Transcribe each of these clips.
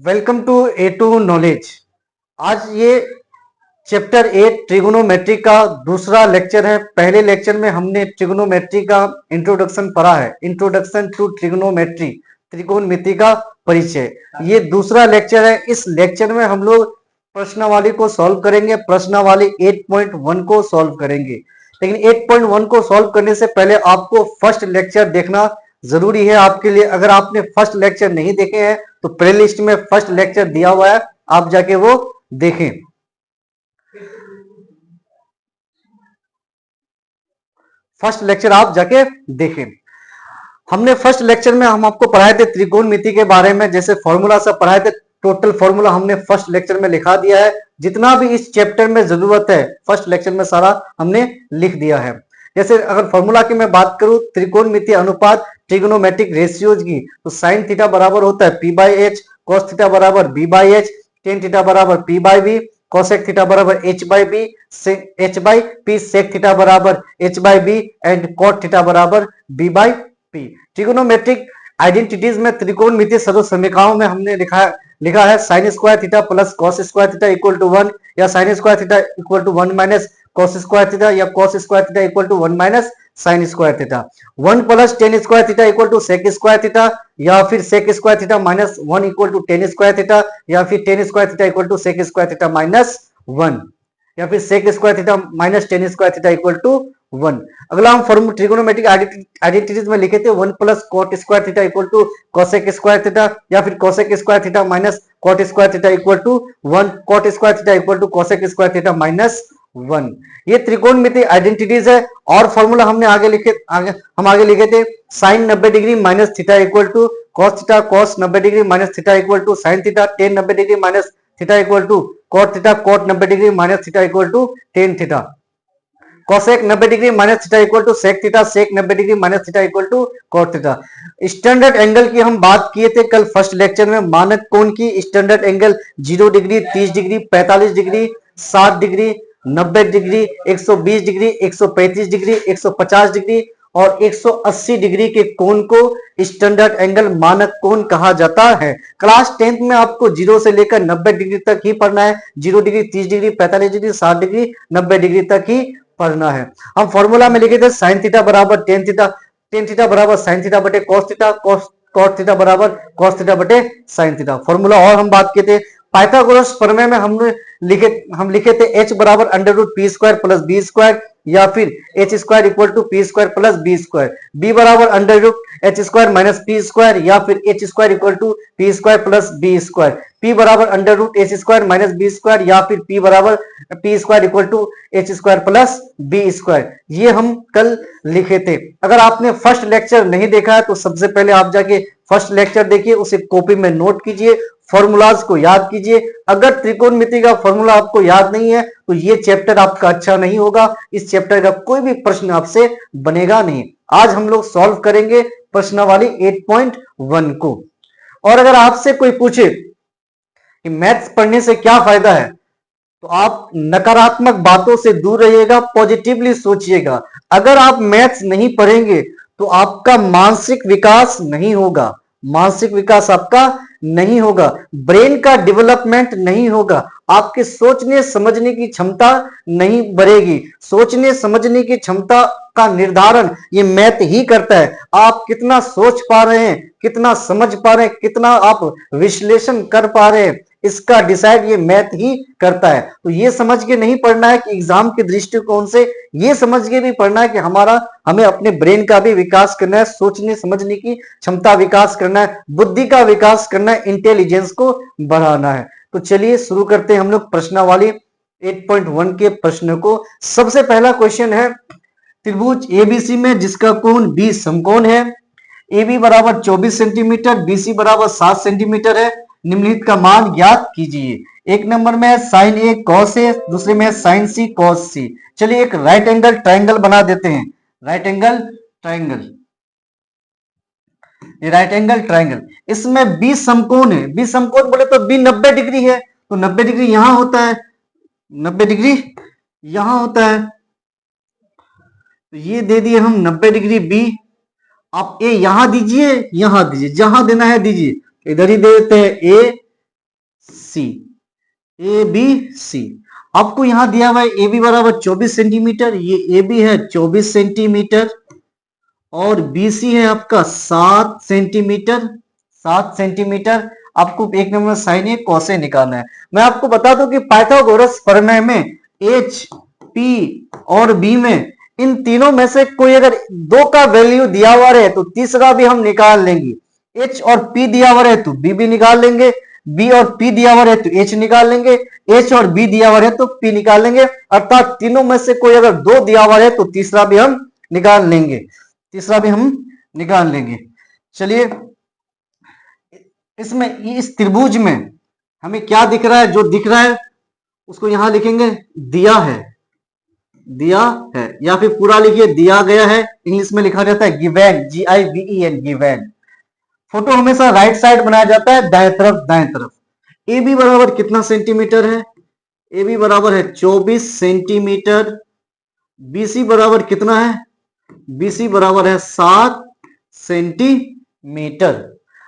Welcome to A to knowledge. आज ये chapter 8 trigonometry का दूसरा लेक्चर है। पहले लेक्चर में हमने ट्रिगोनोमेट्री का इंट्रोडक्शन पढ़ा है, इंट्रोडक्शन टू ट्रिगोनोमेट्री, त्रिकोणमिति का परिचय। ये दूसरा लेक्चर है। इस लेक्चर में हम लोग प्रश्नावली को सॉल्व करेंगे, प्रश्नावली 8.1 को सॉल्व करेंगे। लेकिन 8.1 को सॉल्व करने से पहले आपको फर्स्ट लेक्चर देखना जरूरी है आपके लिए। अगर आपने फर्स्ट लेक्चर नहीं देखे हैं तो प्लेलिस्ट में फर्स्ट लेक्चर दिया हुआ है, आप जाके वो देखें। फर्स्ट लेक्चर आप जाके देखें। हमने फर्स्ट लेक्चर में हम आपको पढ़ाए थे त्रिकोणमिति के बारे में, जैसे फॉर्मूला सब पढ़ाए थे। टोटल फॉर्मूला हमने फर्स्ट लेक्चर में लिखा दिया है। जितना भी इस चैप्टर में जरूरत है फर्स्ट लेक्चर में सारा हमने लिख दिया है। जैसे अगर फॉर्मूला की मैं बात करूं, त्रिकोणमिति अनुपात ट्रिगोनोमेट्रिक रेशियोज की, तो साइन थीटा बराबर होता है P by H, cos theta बराबर B by H, tan theta बराबर P by B, cosec theta बराबर H by B, H by P, sec theta बराबर H by B and cot theta बराबर B by P. Trigonometric identities में त्रिकोणमिति सर्वसमीकरणों में हमने लिखा है sine square theta plus cos square theta equal to 1, या sine square theta equal to 1 minus cos square theta, या cos square theta equal to 1 minus sine square theta. 1 plus tan square theta equal to sec square theta, या फिर sec square theta minus 1 equal to tan square theta, या फिर tan square theta equal to sec square theta minus 1, या फिर sec square theta minus tan square theta equal to 1। अगला हम formula trigonometric identities में लिखे थे 1 plus cot square theta equal to cosec square theta, या फिर cosec square theta minus cot square theta equal to 1, cot square theta equal to cosec square theta minus 1। ये त्रिकोणमिति identities है। और formula हमने आगे लिखे थे sine 90 degree minus theta equal to cos theta, cos 90 degree minus theta equal to sine theta, tan 90 degree minus theta equal to cot theta, cot 90 degree minus theta equal to tan theta, cosec 90 degree minus theta equal to sec theta, sec 90 degree minus theta equal to cot theta. Standard angle की हम बात किए थे कल first lecture में। मानक कोण की standard angle 0 degree, 30 degree, 45 degree, 60 degree, 90 degree, 120 degree, 135 degree, 150 degree और 180 डिग्री के कोण को स्टैंडर्ड एंगल मानक कोण कहा जाता है। क्लास 10th में आपको 0 से लेकर 90 डिग्री तक ही पढ़ना है। 0 degree, 30 degree, 45 degree, 60 degree, 90 degree तक ही पढ़ना है। हम फॉर्मूला में लिखे थे साइन थीटा बराबर टेन थीटा, टेन थीटा बराबर साइन थीटा बटे कॉस थीटा, कॉस थीटा बराबर कॉस थीटा बटे साइन थीटा। फॉर्मूला और हम बात किए थे पाइथागोरस प्रमेय में हम लिखे थे h बराबर under root P square plus B square, या फिर H square equal to P square plus B square, B बराबर under root H square minus P square, या फिर H square equal to P square plus B square, P बराबर under root H square minus B square, या फिर P बराबर P square equal to H square plus B square. ये हम कल लिखे थे। अगर आपने फर्स्ट लेक्चर नहीं देखा है तो सबसे पहले आप जाके फर्स्ट लेक्चर देखिए, उसे कॉपी में नोट कीजिए, फॉर्मूलाज को याद कीजिए। अगर त्रिकोणमिति का फॉर्मूला आपको याद नहीं है तो ये चैप्टर आपका अच्छा नहीं होगा। इस चैप्टर का कोई भी प्रश्न आपसे बनेगा नहीं। आज हम लोग सॉल्व करेंगे प्रश्नावली 8.1 को। और अगर आपसे कोई पूछे कि मैथ्स पढ़ने से क्या फायदा है, तो आप नकारात्मक बातों से दूर रहिएगा, पॉजिटिवली सोचिएगा। अगर आप मैथ्स नहीं पढ़ेंगे तो आपका मानसिक विकास नहीं होगा, मानसिक विकास आपका नहीं होगा, ब्रेन का डेवलपमेंट नहीं होगा, आपके सोचने समझने की क्षमता नहीं बढ़ेगी। सोचने समझने की क्षमता का निर्धारण ये मैथ ही करता है। आप कितना सोच पा रहे हैं, कितना समझ पा रहे हैं, कितना आप विश्लेषण कर पा रहे हैं, इसका डिसाइड ये मैथ ही करता है। तो ये समझ के नहीं पढ़ना है कि एग्जाम के दृष्टिकोण से, ये समझ के भी पढ़ना है कि हमें अपने ब्रेन का भी विकास करना है, सोचने समझने की क्षमता विकास करना है, बुद्धि का विकास करना है, इंटेलिजेंस को बढ़ाना है। तो चलिए शुरू करते हैं हम लोग प्रश्नावली 8.1 के प्रश्न को। सबसे पहला क्वेश्चन है त्रिभुज एबीसी में जिसका कोण बी समकोण है, AB बराबर 24 सेंटीमीटर, BC बराबर 7 सेंटीमीटर है, निम्नलिखित का मान ज्ञात कीजिए। एक नंबर में है साइन ए कॉस ए, दूसरे में है साइन सी कॉस सी। चलिए एक राइट एंगल ट्राइंगल बना देते हैं। राइट एंगल ट्राइंगल, ये राइट एंगल ट्राइंगल, इसमें बी समकोण है। बी समकोण बोले तो बी 90 डिग्री है, तो 90 डिग्री यहां होता है, 90 डिग्री यहां होता है, तो ये दे दिए हम 90 डिग्री बी। आप ए यहां दीजिए, यहां दीजिए, जहां देना है दीजिए। इधर ही दे देते हैं ए सी, ए बी सी। आपको यहां दिया हुआ है ए बी बराबर 24 सेंटीमीटर, ये ए बी है 24 सेंटीमीटर और बी सी है आपका 7 सेंटीमीटर, 7 सेंटीमीटर। आपको एक number sign A cos A निकालना है। मैं आपको बता दूं कि पाइथागोरस प्रमेय में एच पी और बी में इन तीनों में से कोई अगर दो का वैल्यू दिया हुआ रहे तो तीसरा भी हम निकाल लेंगे। एच और पी दिया हुआ रहे तो बी भी निकाल लेंगे, बी और पी दिया हुआ रहे तो एच निकाल लेंगे, एच और बी दिया हुआ रहे तो पी निकाल लेंगे। अर्थात तीनों में से कोई अगर दो दिया हुआ रहे तो तीसरा भी हम निकाल लेंगे, तीसरा भी हम निकाल लेंगे। चलिए इसमें इस त्रिभुज में हमें क्या दिख रहा है, जो दिख रहा है उसको यहां लिखेंगे दिया है, दिया है, या फिर पूरा लिखिए दिया गया है। इंग्लिश में लिखा जाता है गिवन, GIVEN, गिवन। फोटो हमेशा राइट साइड बनाया जाता है, दाएं तरफ, दाएं तरफ। ए बी बराबर कितना सेंटीमीटर है, ए बी बराबर है 24 सेंटीमीटर। बी सी बराबर कितना है, बी सी बराबर है 7 सेंटीमीटर।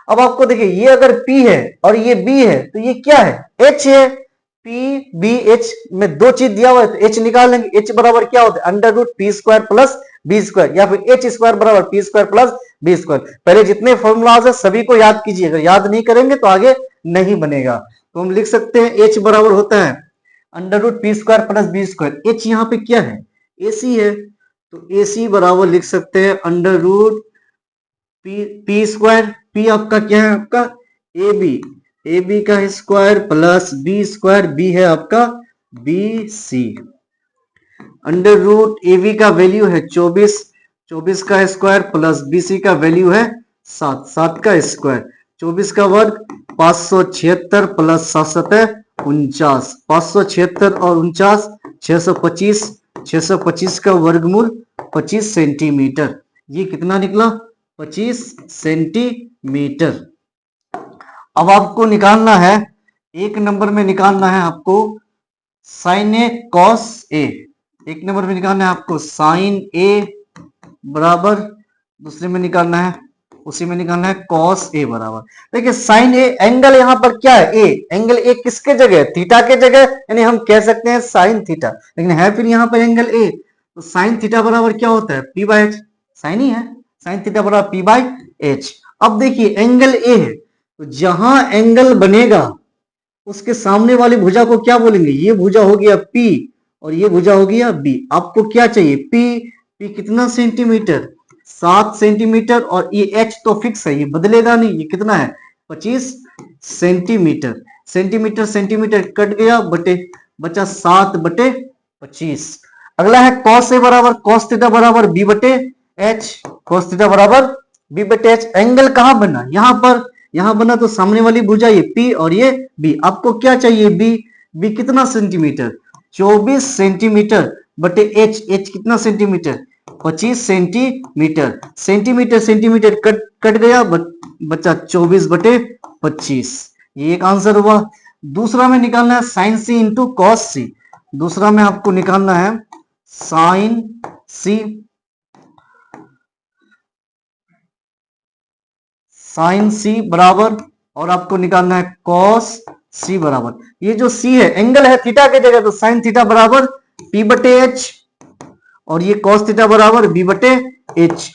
अब आपको देखिए ये अगर P है और ये B है तो ये क्या है, H है। P B H में दो चीज दिया हुआ है तो H निकाल लेंगे। H बराबर क्या होता है, under root P square plus B square, या फिर H स्क्वायर बराबर P square plus B square. पहले जितने फॉर्मूलाज है सभी को याद कीजिए, अगर याद नहीं करेंगे तो आगे नहीं बनेगा। तो हम लिख सकते हैं H बराबर होता है under root P square plus B square. H यहाँ पे क्या है, AC है, तो AC बराबर लिख सकते हैं under root P square. P आपका क्या है, आपका ए बी का square plus B square, B है आपका B C. Under root A B का वैल्यू है 24, 24 का स्क्वायर प्लस बी सी का वैल्यू है 7, 7 का स्क्वायर, 24 का वर्ग 576 प्लस 7 49, 576 और 49 625, 625 का वर्गमूल 25 सेंटीमीटर। ये कितना निकला, 25 सेंटीमीटर। अब आपको निकालना है, एक नंबर में निकालना है आपको साइन ए कॉस ए, एक नंबर में निकालना है आपको साइन ए बराबर, दूसरे में निकालना है, उसी में निकालना है कॉस ए बराबर। देखिए साइन ए, एंगल यहां पर क्या है, ए, एंगल ए किसके जगह, थीटा के जगह, यानी हम कह सकते हैं साइन थीटा, लेकिन है फिर यहां पर एंगल ए, तो साइन थीटा बराबर क्या होता है, पी बाय एच, साइन ही है, साइन थीटा बराबर पी बाय एच। अब देखिए एंगल ए है, तो जहां एंगल बनेगा उसके सामने वाली भुजा को क्या बोलेंगे, ये भुजा हो गया P और ये भुजा हो गया B। आपको क्या चाहिए, P कितना सेंटीमीटर, 7 सेंटीमीटर, और ये H तो फिक्स है, ये बदलेगा नहीं, ये कितना है 25 सेंटीमीटर। सेंटीमीटर सेंटीमीटर कट गया, बटे बचा 7 बटे 25। अगला है कॉस ए बराबर कॉस थीटा बराबर B बटे H, कॉस थीटा बराबर B बटे H। एंगल कहां बना, यहां पर, यहां बना, तो सामने वाली भुजा ये P और ये B। आपको क्या चाहिए, B कितना सेंटीमीटर, 24 सेंटीमीटर बटे H कितना centimetre, 25 centimetre. Centimetre centimetre cut गया, बचा 24 बटे 25। ये एक आंसर हुआ। दूसरा में निकालना है साइन सी इंटू कॉस सी। दूसरा में आपको निकालना है साइन सी, साइन सी बराबर, और आपको निकालना है कॉस सी बराबर, ये जो सी है एंगल है थीटा के जगह, तो साइन थीटा बराबर पी बटे एच, और ये कॉस थीटा बराबर बी बटे एच।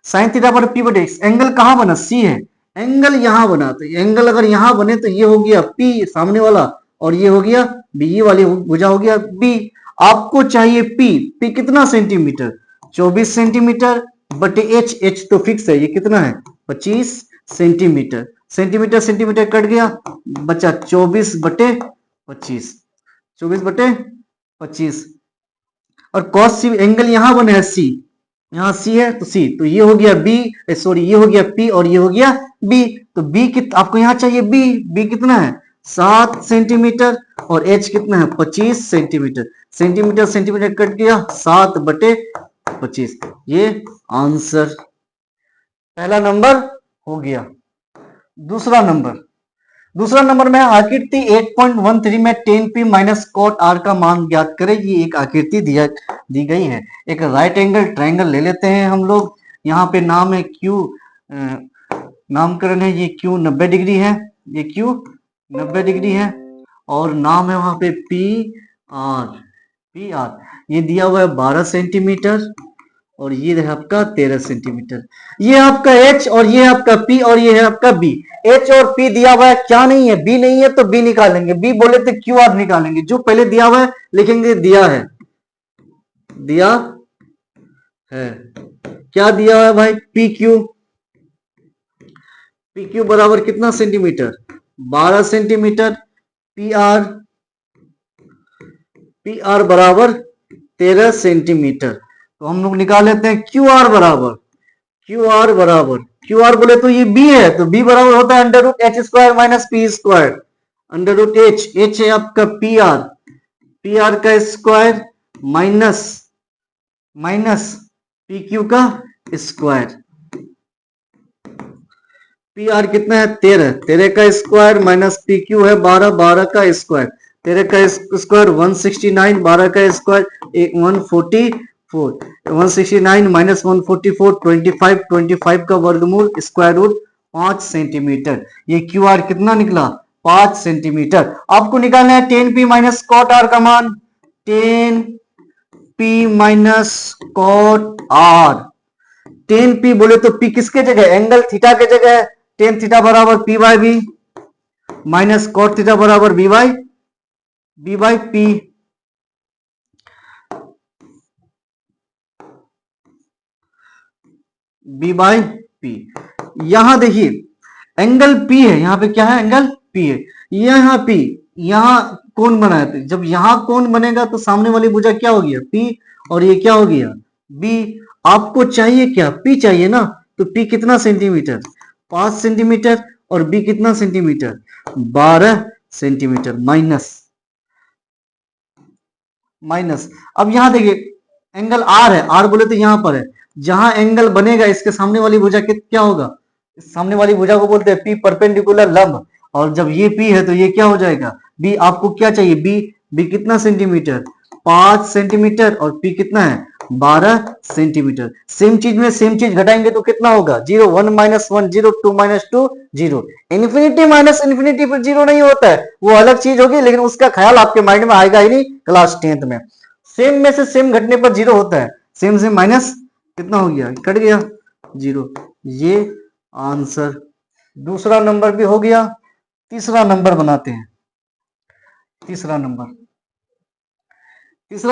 साइन थीटा बराबर पी बटे एच, एंगल कहां बना, सी है, एंगल यहां बना, तो एंगल अगर यहां बने तो ये हो गया पी सामने वाला, और ये हो गया बी, ये वाली भुजा हो गया बी। आपको चाहिए पी कितना सेंटीमीटर, 24 सेंटीमीटर बटे एच तो फिक्स है, ये कितना है 25 सेंटीमीटर। सेंटीमीटर सेंटीमीटर कट गया, बचा 24 बटे 25, 24 बटे 25। और कॉस सी, एंगल यहां बने है सी, यहां सी है तो सी, तो ये हो गया बी, सॉरी ये हो गया पी और ये हो गया बी। तो बी आपको यहां चाहिए बी कितना है 7 सेंटीमीटर, और एच कितना है 25 सेंटीमीटर। सेंटीमीटर सेंटीमीटर कट गया, 7 बटे 25। ये आंसर पहला नंबर हो गया। दूसरा नंबर में आकृति 8.13 में 10p माइनस कॉट आर का मान ज्ञात करें। ये एक आकृति दी गई है, एक राइट एंगल ट्रायंगल ले लेते हैं हम लोग। यहाँ पे नाम है क्यू, नामकरण है, ये क्यू 90 डिग्री है, ये क्यू 90 डिग्री है, और नाम है वहां पे पी आर ये दिया हुआ है 12 सेंटीमीटर, और ये है आपका 13 सेंटीमीटर। ये आपका एच और ये है आपका पी और ये है आपका बी। एच और पी दिया हुआ है, क्या नहीं है, बी नहीं है तो बी निकालेंगे, बी बोले तो क्यू आर निकालेंगे। जो पहले दिया हुआ है लिखेंगे दिया है, दिया है, क्या दिया हुआ है भाई, पी क्यू बराबर कितना सेंटीमीटर, 12 सेंटीमीटर। पी आर बराबर 13 सेंटीमीटर। तो हम लोग निकाल लेते हैं क्यू आर बराबर, क्यू आर बोले तो ये बी है, तो बी बराबर होता है under root H square minus P square, under root H है आपका पी आर का स्क्वायर माइनस पी क्यू का स्क्वायर। पी आर कितना है 13 का स्क्वायर माइनस पी क्यू है 12 का स्क्वायर, 13 का स्क्वायर 169, 12 का स्क्वायर 144, 169 माइनस 144 25 का वर्गमूल स्क्वायर रूट 5 सेंटीमीटर। ये क्यू आर कितना निकला 5 सेंटीमीटर। आपको निकालना है 10p माइनस कॉट आर का मान, 10p minus cot R. 10p बोले तो p किसके जगह, एंगल थीटा के जगह है, टेन थीटा बराबर P by B minus cot theta बराबर B by P. B by P. यहां देखिए एंगल P है, यहां पे क्या है, एंगल P है, यहां P, यहां कोण बनाया था, जब यहां कोण बनेगा तो सामने वाली भुजा क्या हो गया P, और ये क्या हो गया B। आपको चाहिए क्या, P चाहिए ना, तो P कितना सेंटीमीटर 5 सेंटीमीटर, और B कितना सेंटीमीटर 12 सेंटीमीटर, माइनस। अब यहां देखिए एंगल R है, R बोले तो यहां पर है, जहां एंगल बनेगा इसके सामने वाली भुजा क्या होगा, सामने वाली भुजा को बोलते हैं P परपेंडिकुलर लंब, और जब ये P है तो ये क्या हो जाएगा B। आपको क्या चाहिए B कितना सेंटीमीटर 5 सेंटीमीटर, और P कितना है 12 सेंटीमीटर। सेम चीज में सेम चीज घटाएंगे तो कितना होगा 0, 1 minus 1 0, 2 minus 2 0। Infinity minus infinity पर 0 नहीं होता है, वो अलग चीज होगी, लेकिन उसका ख्याल आपके माइंड में आएगा ही नहीं क्लास 10th में। सेम में से सेम घटने पर 0 होता है, सेम से माइनस कितना हो गया, कट गया 0। ये आंसर दूसरा नंबर भी हो गया। तीसरा नंबर बनाते हैं, तीसरा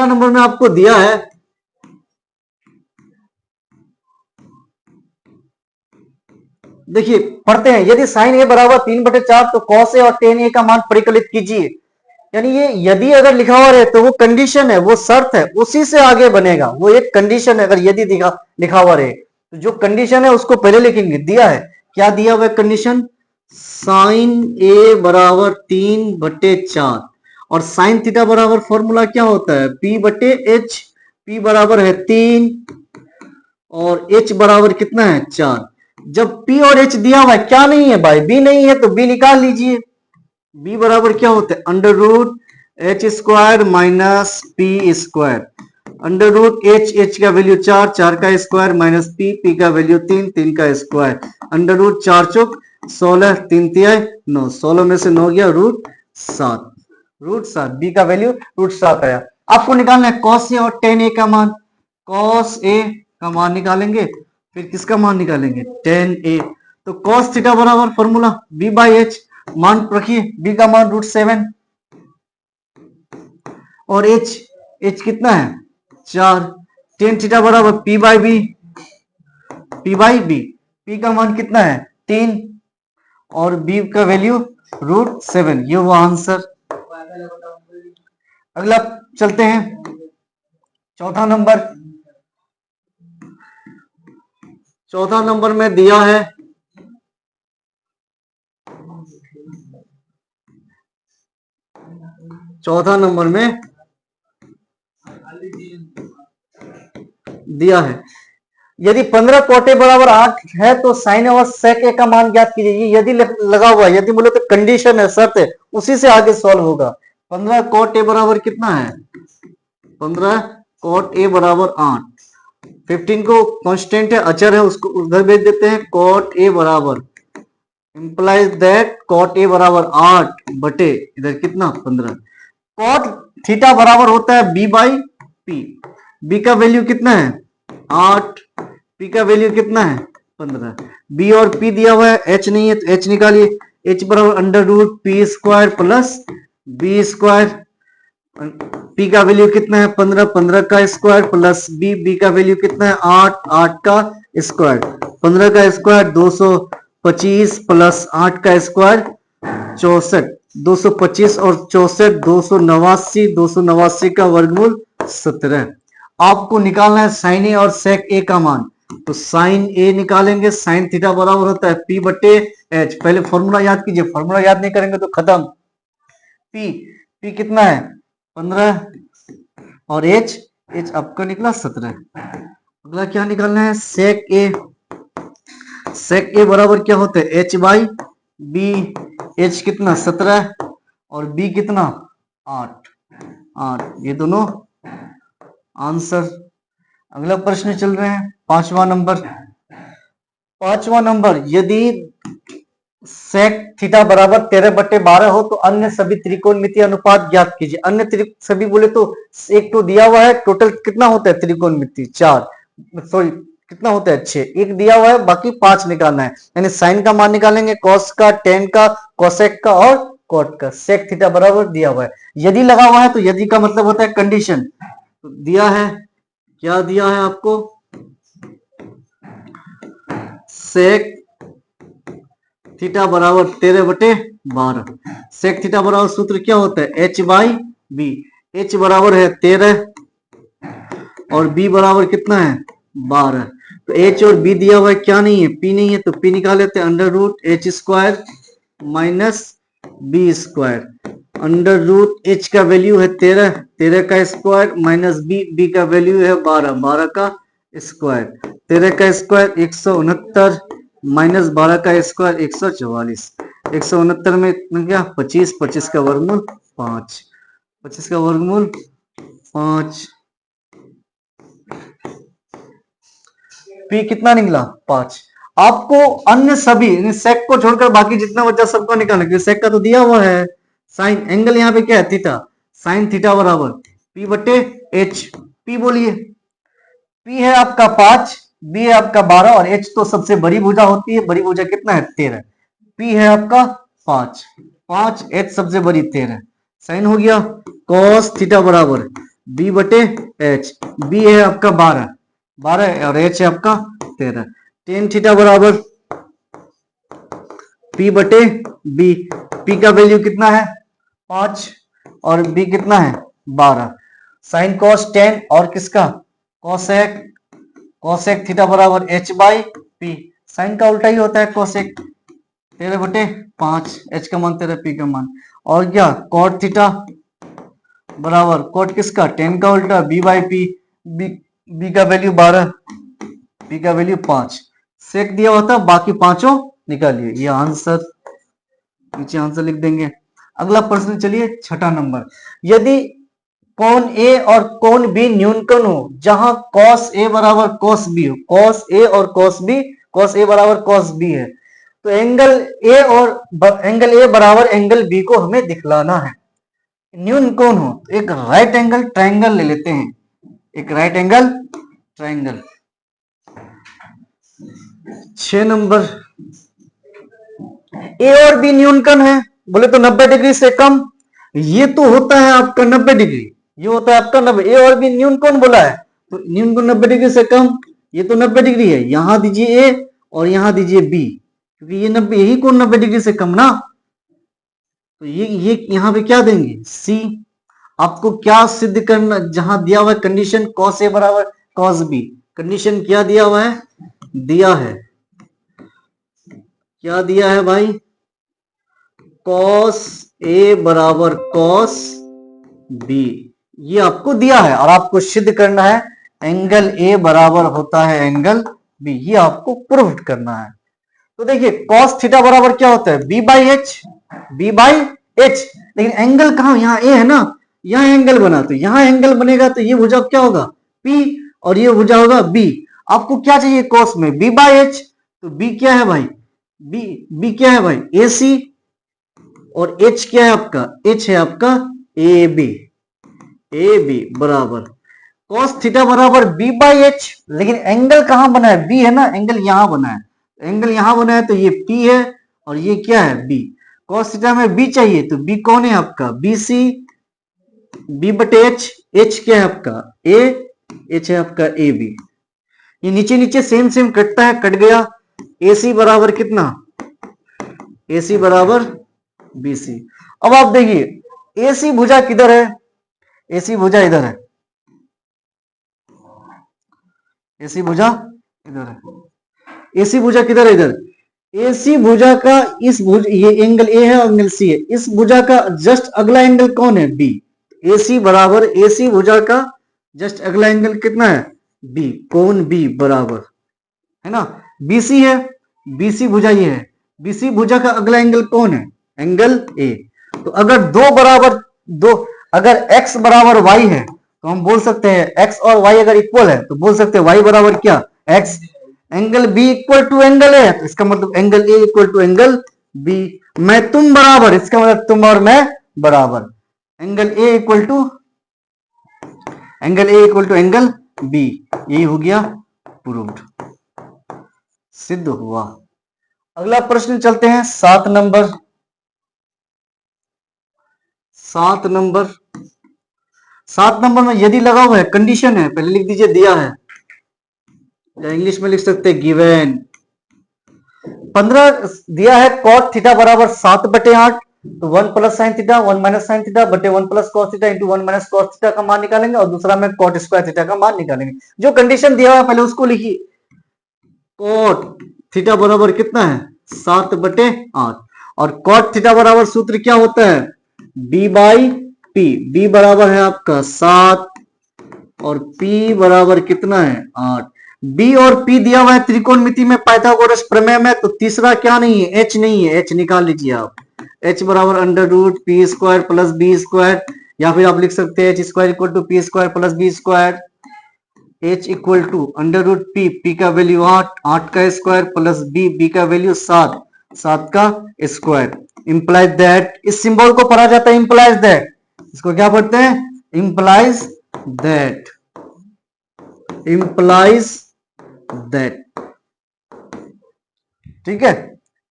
नंबर में आपको दिया है, देखिए पढ़ते हैं, यदि साइन ए बराबर 3/4 तो कॉस ए और टेन ए का मान परिकलित कीजिए। यानी ये यदि अगर लिखा हुआ है तो वो कंडीशन है, वो शर्त है, उसी से आगे बनेगा, वो एक कंडीशन है। अगर यदि लिखा हुआ रहे तो जो कंडीशन है उसको पहले लिखेंगे। दिया है, क्या दिया हुआ है कंडीशन, साइन ए बराबर 3/4, और साइन थीटा बराबर फॉर्मूला क्या होता है P/H, P बराबर है 3 और H बराबर कितना है 4। जब P और H दिया हुआ है, क्या नहीं है भाई B नहीं है, तो B निकाल लीजिए। B बराबर क्या होता है under root H square minus P square, under root H का वैल्यू 4, 4 का स्क्वायर माइनस पी का वैल्यू 3, 3 का स्क्वायर, अंडर रूट 4 चौक 16, 3 तिहाई 9, 16 में से 9 गया रूट 7, बी का वैल्यू रूट 7 आया। आपको निकालना है कॉस ए और टेन ए का मान, कॉस ए का मान निकालेंगे, फिर किसका मान निकालेंगे टेन ए। तो कॉस थीटा बराबर फॉर्मूला B/H, मान रखिए B का मान √7, और H कितना है 4, टेन थीटा बराबर P/B, P का मान कितना है 3, और B का वैल्यू √7। ये वो आंसर। अगला चलते हैं, चौथा नंबर में दिया है, चौथा नंबर में दिया है, यदि 15 कोटे बराबर 8 है तो साइन और सेक ए का मान ज्ञात कीजिए। यदि लगा हुआ है, यदि बोले तो कंडीशन है, शर्त है, उसी से आगे सॉल्व होगा। 15 कोट ए बराबर कितना है 15 कोट ए बराबर 8, 15 को कांस्टेंट है, अचर है, उसको उधर भेज देते हैं। कोट ए बराबर इंप्लाइज दैट कॉट ए बराबर 8 बटे इधर कितना 15। कॉट थीटा बराबर होता है बी बाई पी। बी का वैल्यू कितना है 8, पी का वैल्यू कितना है 15। बी और पी दिया हुआ है, एच नहीं है तो एच निकालिए। एच बराबर under root P square plus B square. P का वैल्यू कितना है 15, 15 का स्क्वायर प्लस बी, बी का वैल्यू कितना है 8, 8 का स्क्वायर। 15 का स्क्वायर 225 प्लस 8 का स्क्वायर 64। 225 और 64 289, 289 का वर्गमूल 17। आपको निकालना है साइन ए और सेक ए का मान। तो साइन ए निकालेंगे, साइन थीटा बराबर होता है पी बटे एच। पहले फॉर्मूला याद कीजिए, फॉर्मूला याद नहीं करेंगे तो खत्म। पी, पी कितना है 15 और एच, एच आपका निकला 17। अगला क्या निकालना है सेक ए। सेक ए बराबर क्या होता है एच बाई बी। एच कितना 17 और बी कितना 8, 8 ये दोनों आंसर। अगला प्रश्न चल रहे हैं 5वां नंबर। 5वां नंबर, यदि सेक थीटा बराबर 13 बटे 12 हो तो अन्य सभी त्रिकोणमितीय अनुपात ज्ञात कीजिए। अन्य सभी बोले तो एक तो दिया हुआ है, टोटल कितना होता है त्रिकोणमिति 4, सॉरी कितना होता है 6, एक दिया हुआ है बाकी 5 निकालना है। यानी साइन का मान निकालेंगे, कॉस का, टेन का, कोसेक का और कॉट का। सेक थीटा बराबर दिया हुआ है, यदि लगा हुआ है तो यदि का मतलब होता है कंडीशन। तो दिया है, क्या दिया है आपको सेक थीटा बराबर 13 बटे 12। सेक थीटा बराबर सूत्र क्या होता है एच बाई बी। एच बराबर है 13 और बी बराबर कितना है 12। तो एच और बी दिया हुआ है, क्या नहीं है पी नहीं है, तो पी निकाल लेते हैं under root H square minus B square. Under root H का वैल्यू है 13, 13 का स्क्वायर माइनस बी, बी का वैल्यू है 12, 12 का स्क्वायर। 13 का स्क्वायर 169 माइनस 12 का स्क्वायर 144। 169 में इतना क्या 25, 25 का वर्गमूल 5, 25 का वर्गमूल 5। पी कितना निकला 5। आपको अन्य सभी सेक को छोड़कर बाकी जितना बचा सबको निकालना, क्योंकि सेक का तो दिया हुआ है। साइन एंगल यहाँ पे क्या है थीटा, साइन थीटा बराबर पी बटे एच। पी बोलिए, पी है आपका 5, बी है आपका 12 और एच तो सबसे बड़ी भुजा होती है, बड़ी भुजा कितना है 13। पी है आपका 5, 5 एच सबसे बड़ी 13। साइन हो गया कॉस थीटा बराबर बी बटे एच। बी है आपका 12, 12 और एच है आपका 13। टेन थीटा बराबर पी बटे बी। पी का वैल्यू कितना है 5 और बी कितना है 12। साइन कॉस 10 और किसका कोसेक, कोसेक थीटा बराबर एच बाई पी। साइन का उल्टा ही होता है कोसेक, 13 बटे 5, एच का मान 13, पी का मान। और क्या कॉट थीटा बराबर कॉट किसका 10 का उल्टा बी बाई पी। बी का वैल्यू 12, पी का वैल्यू 5। सेक दिया होता बाकी पांचों निकालिए, ये आंसर नीचे आंसर लिख देंगे। अगला प्रश्न चलिए 6ठा नंबर। यदि कोण ए और कोण बी न्यूनकोण हो जहां cos ए बराबर cos बी हो, cos ए और cos बी, cos ए बराबर cos बी है, तो एंगल ए और एंगल ए बराबर एंगल बी को हमें दिखलाना है। न्यूनकोण हो तो एक राइट एंगल ट्रायंगल ले लेते हैं, एक राइट एंगल ट्रायंगल। 6 नंबर, ए और बी न्यूनकोण है बोले तो 90 डिग्री से कम। ये तो होता है आपका 90 डिग्री, ये होता है आपका 90। ए और बी न्यूनकोण बोला है तो न्यूनकोण 90 डिग्री से कम। ये तो 90 डिग्री है, यहां दीजिए ए और यहां दीजिए बी, क्योंकि ये 90, यही कोण 90 डिग्री से कम ना। तो ये यहां पे क्या देंगे सी। आपको क्या सिद्ध करना, जहां दिया हुआ है कंडीशन cos ए बराबर cos बी, कंडीशन क्या दिया हुआ है, दिया है, क्या दिया है भाई cos ए बराबर cos बी, ये आपको दिया है और आपको सिद्ध करना है एंगल ए बराबर होता है एंगल बी, ये आपको प्रूव करना है। तो देखिए cos थीटा बराबर क्या होता है B by H, B by H. लेकिन एंगल कहां, यहाँ ए है ना, यहाँ एंगल बना, तो यहाँ एंगल बनेगा तो ये भुजा क्या होगा P और ये भुजा होगा B। आपको क्या चाहिए cos में b बाई एच, तो B क्या है भाई बी, बी क्या है भाई? ए सी, और एच क्या है आपका? एच है आपका ए बी, ए बी बराबर कॉस थीटा बराबर बी बाई एच। लेकिन एंगल कहां बना है? बी है ना, एंगल यहां बना है, एंगल यहां बना है, तो ये पी है और ये क्या है? बी। कॉस थीटा में बी चाहिए, तो बी कौन है आपका? बी सी, बी बटे एच, एच क्या है आपका? ए, एच है आपका ए बी। ये नीचे नीचे सेम सेम कटता है, कट गया। ए सी बराबर कितना? ए सी बराबर बी सी। अब आप देखिए ए सी भुजा किधर है? ए सी भुजा इधर है, एसी भुजा इधर है, एसी भुजा किधर है? इधर। एसी भुजा का इस भुज, ये एंगल ए है और एंगल सी है, इस भुजा का जस्ट अगला एंगल कौन है? बी। एसी बराबर एसी भुजा का जस्ट अगला एंगल कितना है? बी। कौन? बी बराबर, है ना, बीसी है, बीसी भुजा ये है, बीसी भुजा का अगला एंगल कौन है? Angle A. तो अगर दो बराबर, दो, अगर x बराबर y है तो हम बोल सकते हैं x और y अगर इक्वल है तो बोल सकते हैं y बराबर क्या? x। Angle b equal to angle A, तो इसका मतलब angle A equal to angle b। मैं तुम बराबर, इसका मतलब तुम और मैं बराबर, angle A equal to angle B. यही हो गया प्रूव्ड, सिद्ध हुआ। अगला प्रश्न चलते हैं 7 नंबर। 7 नंबर में यदि लगा हुआ है, कंडीशन है, पहले लिख दीजिए दिया है, या इंग्लिश में लिख सकते हैं गिवन। 15 दिया है कॉट थीटा बराबर 7/8, तो 1 plus sine theta 1 minus sine theta बटे 1 plus cos theta into 1 minus cos theta का मान निकालेंगे, और दूसरा में कॉट स्क्वायर थीटा का मान निकालेंगे। जो कंडीशन दिया हुआ है पहले उसको लिखिए। कॉट थीटा बराबर कितना है? 7/8, और कॉट थीटा बराबर सूत्र क्या होता है? B by P. बी बराबर है आपका 7 और पी बराबर कितना है? 8। बी और पी दिया हुआ है त्रिकोणमिति में, पाइथागोरस प्रमेय में, तो तीसरा क्या नहीं है? एच नहीं है, एच निकाल लीजिए आप। एच बराबर under root P square plus B square, या फिर आप लिख सकते हैं H square equal to P square plus B square. H equal to under root P, P का वैल्यू 8, 8 का स्क्वायर प्लस बी, बी का वैल्यू 7, 7 का स्क्वायर। इंप्लाइज दैट, इस सिंबल को पढ़ा जाता है इंप्लाइज दैट। इसको क्या पढ़ते हैं? इंप्लाइज दैट, इंप्लाइज दैट, ठीक है।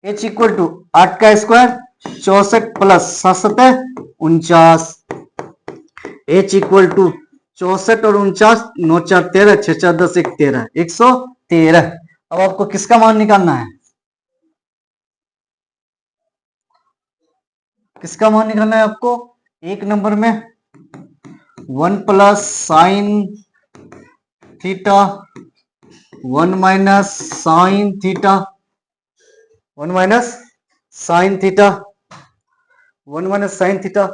h इक्वल टू 8 का square 64 plus 7 49, h equal to 64 और 49, 9 4 13, 6 4 10 1 13, 113। अब आपको किसका मान निकालना है? किसका मान निकालना है आपको? 1 नंबर में 1 plus sine theta 1 minus sine theta 1 minus sine theta 1 minus sine theta,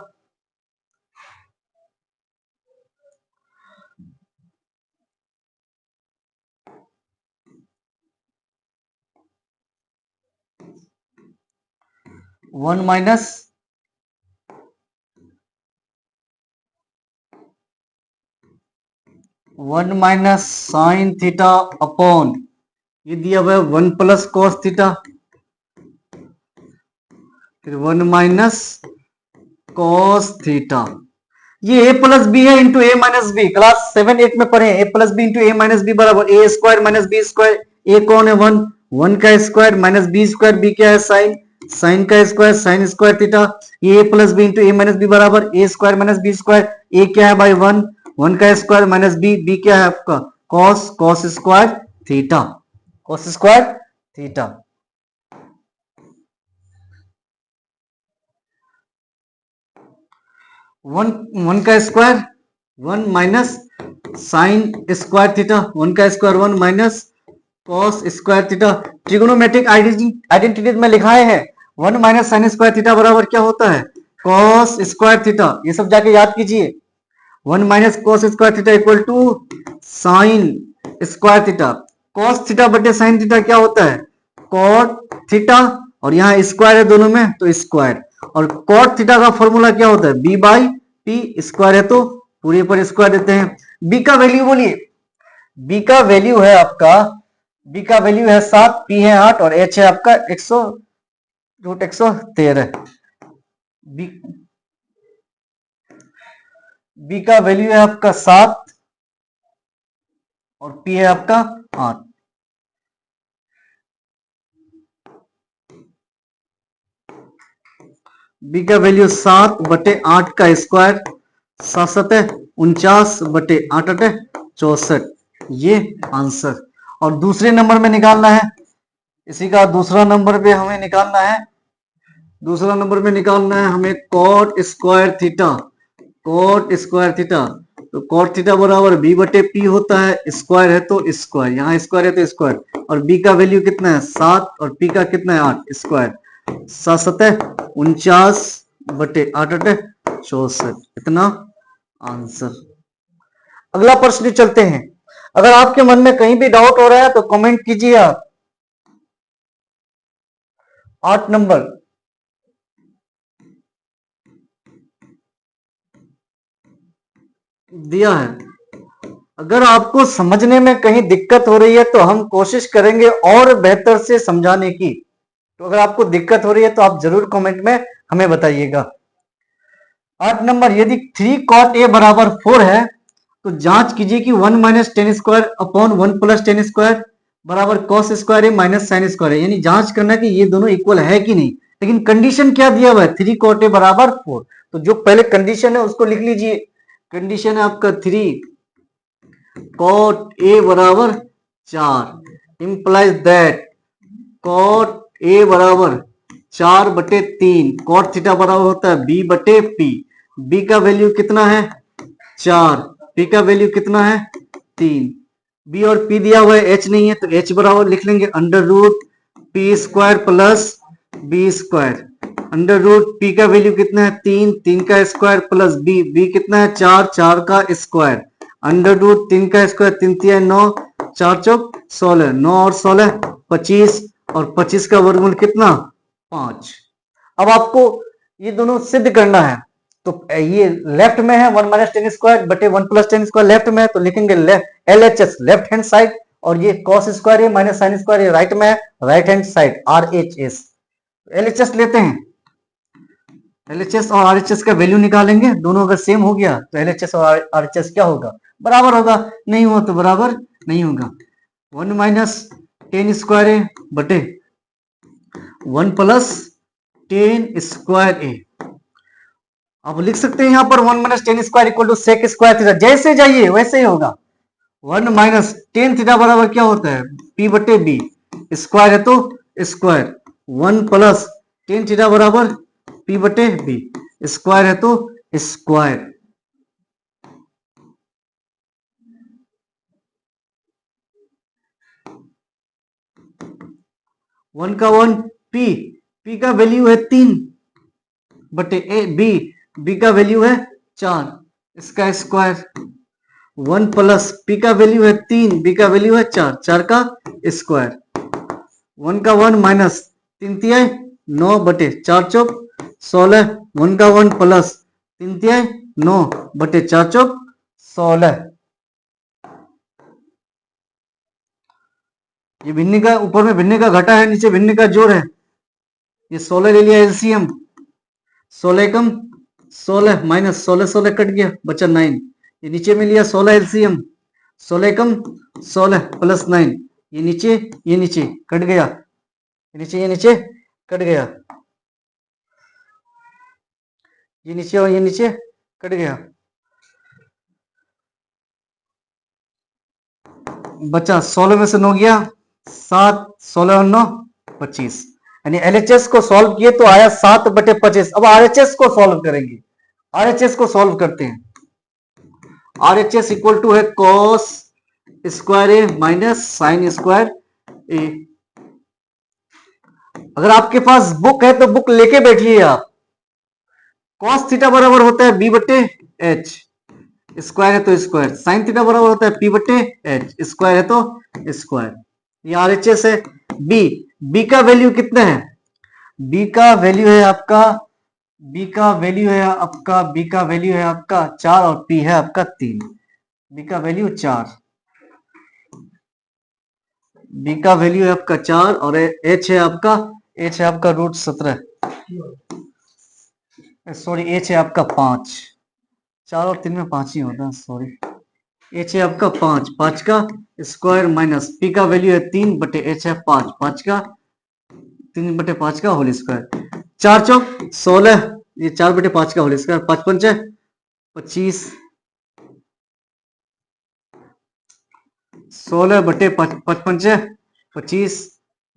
one minus sine theta upon, ये दिया हुआ है 1 प्लस कॉस थीटा, फिर 1 माइनस कॉस थीटा। ये a प्लस बी है into A minus B, class 7 8 में पढ़े। a plus B into A minus B बराबर A square minus B square. A कौन है? 1, 1 का square minus B square, B क्या है? साइन, साइन का स्क्वायर साइन स्क्वायर थीटा। ये a plus B into A minus B बराबर A square minus B square. A क्या है भाई? 1, 1 का स्क्वायर माइनस बी, बी क्या है आपका? Cos, cos square theta, cos square theta. 1 का square 1 minus sine square theta, 1 का square 1 minus cos square theta. Trigonometric identity में लिखाए हैं 1 माइनस साइन स्क्वायर थीटा बराबर क्या होता है? Cos square theta. ये सब जाके याद कीजिए। 1 minus cos square theta equal to sine square theta. Cos theta बटे साइन थीटा क्या होता है? कॉट थीटा, और यहाँ स्क्वायर है दोनों में तो स्क्वायर। और कॉट थीटा का फॉर्मूला क्या होता है? B by P. स्क्वायर है तो पूरे पर स्क्वायर देते हैं। बी का वैल्यू बोलिए। बी का वैल्यू है आपका बी का वैल्यू है 7, पी है 8 और एच है आपका 100√113। बी बी का वैल्यू है आपका 7 और पी है आपका 8। बी का वैल्यू 7/8 का स्क्वायर, 7×7 = 49/8 ये आंसर। और दूसरे नंबर में निकालना है, इसी का दूसरा नंबर पे हमें निकालना है। दूसरा नंबर में निकालना है हमें cot square theta. Cot square theta, तो कॉट थीटा बराबर b/p होता है। स्क्वायर है तो स्क्वायर, यहाँ स्क्वायर है तो स्क्वायर। और b का वैल्यू कितना है 7 और p का कितना है 8। स्क्वायर 7×7 = 49/8 इतना आंसर। अगला प्रश्न चलते हैं। अगर आपके मन में कहीं भी डाउट हो रहा है तो कमेंट कीजिए आप। 8 नंबर, दिया है। अगर आपको समझने में कहीं दिक्कत हो रही है तो हम कोशिश करेंगे और बेहतर से समझाने की। तो अगर आपको दिक्कत हो रही है तो आप जरूर कमेंट में हमें बताइएगा। 8 नंबर, यदि 3 cot a बराबर 4 है तो जांच कीजिए कि 1 - tan square upon 1 + tan square बराबर cos square a - sin square है। यानी जांच करना कि ये दोनों इक्वल है कि नहीं। लेकिन कंडीशन क्या दिया हुआ है 3 cot a बराबर 4। तो जो पहले कंडीशन है उसको लिख लीजिए। कंडीशन है आपका 3 cot a बराबर 4 इंप्लाइज दैट cot a बराबर 4/3 cot थीटा बराबर होता है b/p। b का वैल्यू कितना है 4, p का वैल्यू कितना है 3। b और p दिया हुआ है, h नहीं है तो h बराबर लिख लेंगे √p² + b²। √p का वैल्यू कितना है 3, 3 का स्क्वायर प्लस b कितना है 4, 4 का स्क्वायर। √3 का स्क्वायर 3 × 9, 4 × 4 = 16, 9 और 16 25 और 25 का वर्गमूल कितना 5। अब आपको ये दोनों सिद्ध करना है। तो ये लेफ्ट में है 1 - tan स्क्वायर बटे 1 + tan स्क्वायर लेफ्ट में है तो लिखेंगे LHS लेफ्ट हैंड साइड। और ये cos स्क्वायर है - sin स्क्वायर ये राइट में है, right hand side RHS। LHS लेते हैं, LHS और RHS का वैल्यू निकालेंगे। दोनों अगर सेम हो गया तो LHS और RHS क्या होगा बराबर होगा, नहीं हुआ तो बराबर नहीं होगा। 1 - tan स्क्वायर बटे 1 + tan स्क्वायर a। आप लिख सकते हैं यहाँ पर 1 - tan square = sec square theta. जैसे जाइए वैसे ही होगा। 1 - tan थीटा बराबर क्या होता है p/b। स्क्वायर है तो स्क्वायर 1 + tan थीटा बराबर p/b। स्क्वायर है तो स्क्वायर। वन का 1 p का वैल्यू है 3/b, b का वैल्यू है 4 इसका स्क्वायर। 1 + p का वैल्यू है 3, b का वैल्यू है 4, 4 का स्क्वायर। 1 का 1 माइनस 3 तिहाई 9/4 चौक 16। 1 का 1 प्लस 3 तिहाई 9/4 चौक 16। ये भिन्न का ऊपर में भिन्न का घटा है, नीचे भिन्न का जोड़ है। ये 16 ले लिया एलसीएम, 16 कम 16 माइनस 16, 16 कट गया बचा 9। ये नीचे में लिया 16 एलसीएम, 16 कम 16 प्लस 9। ये नीचे कट गया, ये नीचे कट गया, ये नीचे और ये नीचे कट गया, बचा 16 में से 9 गया 7, 16 और 9 25। यानी एलएचएस को सॉल्व किए तो आया 7/25। अब आरएचएस को सॉल्व करेंगे। आरएचएस को सॉल्व करते हैं। आरएचएस इक्वल टू है कॉस स्क्वायर ए माइनस साइन स्क्वायर ए। अगर आपके पास बुक है तो बुक लेके बैठिए आप। कॉस थीटा बराबर होता है b/h, स्क्वायर है तो स्क्वायर। साइन थीटा बराबर होता है p/h, स्क्वायर है तो स्क्वायर। ये आरएचएस है। बी का वैल्यू कितना है, बी का वैल्यू है आपका, बी का वैल्यू है आपका 4 और पी है आपका 3। बी का वैल्यू 4, बी का वैल्यू है आपका 4 और एच है आपका √17, सॉरी एच है आपका 5। 4 और 3 में 5 ही होता है, सॉरी। एच है आपका 5, 5 का स्क्वायर माइनस पी का वैल्यू है 3 बटे एच है 5, 5 का 3 बटे 5 का होल स्क्वायर। 4 चौक 16, ये 4 बटे 5 का होल स्क्वायर, 5 पंचे 25, 16 बटे 5 पंचे 25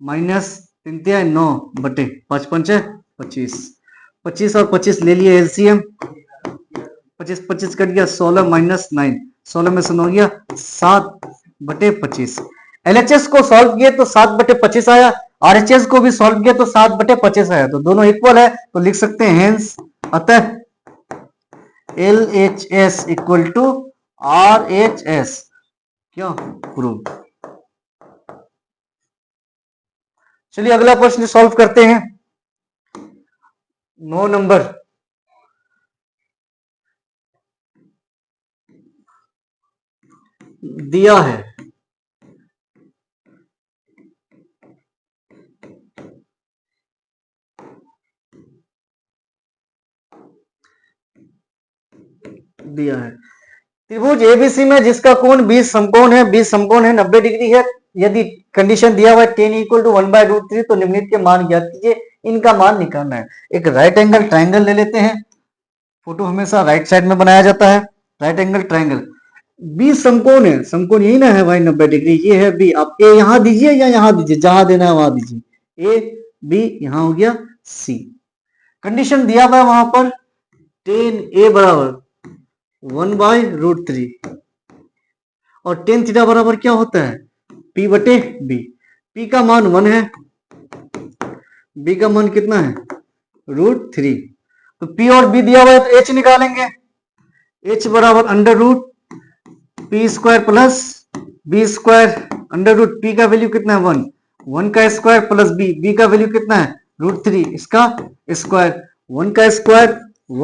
माइनस 3 तिया 9 बटे 5 पंचे 25, 25 और 25 ले लिए एलसीएम, 25 25 कट गया, 16 माइनस 9, 16 में से 9 गया 7 बटे 25। एलएचएस को सॉल्व किए तो 7 बटे 25 आया, आरएचएस को भी सॉल्व किया तो 7 बटे 25 आया, तो दोनों इक्वल है, तो लिख सकते हैं हेंस अतः L H S equal to R H S. क्या प्रूव। चलिए अगला प्रश्न सॉल्व करते हैं। 9 नंबर, दिया है त्रिभुज एबीसी में जिसका कोण 20 समकोण है, 20 समकोण है, 90 डिग्री है, यदि कंडीशन दिया हुआ है tan इक्वल टू 1/√3, तो निम्नलिखित के मान ज्ञात कीजिए, इनका मान निकालना है। एक राइट एंगल ट्राइंगल ले लेते हैं, फोटो हमेशा राइट साइड में बनाया जाता है। राइट एंगल ट्राइंगल, 20 समकोण है, समकोण यही ना है भाई 90 डिग्री, ये है बी। आप ए यहां दीजिए या यहां दीजिए, जहां देना है वहां दीजिए, ए बी, यहां हो गया सी। कंडीशन दिया हुआ है वहां पर tan ए बराबर 1/√3 और tan थीटा बराबर क्या होता है P बटे बी। P का मान 1 है, B का मान कितना है √3, तो P और B दिया हुआ है तो H निकालेंगे। H बराबर √P² प्लस B² √P का वैल्यू कितना है 1, 1 का स्क्वायर प्लस B का वैल्यू कितना है √3, इसका स्क्वायर, 1 का स्क्वायर